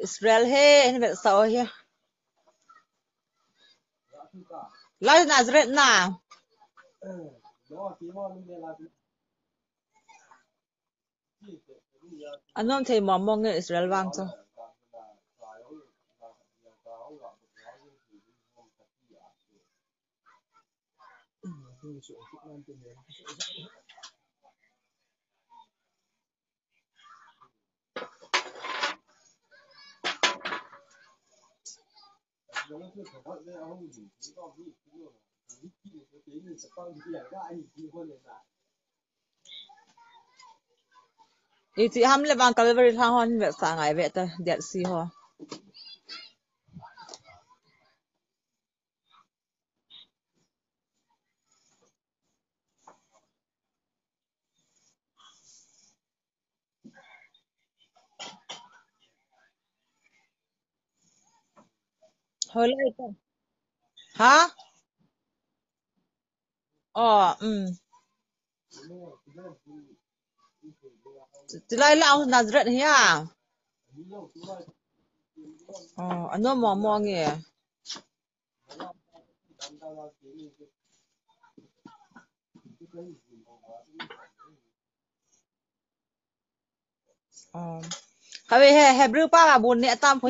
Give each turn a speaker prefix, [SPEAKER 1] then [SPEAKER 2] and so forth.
[SPEAKER 1] Israel he ni vet sao he la Nazareth na anom thei mom mong nge Israel wang cho ý chị ham le bang Calvary thang hon vet sa ngai vet ta det si ho holai ta ha chị lai lao Nazareth he anom mom mong nge Kami Hebrew pa bun ni tam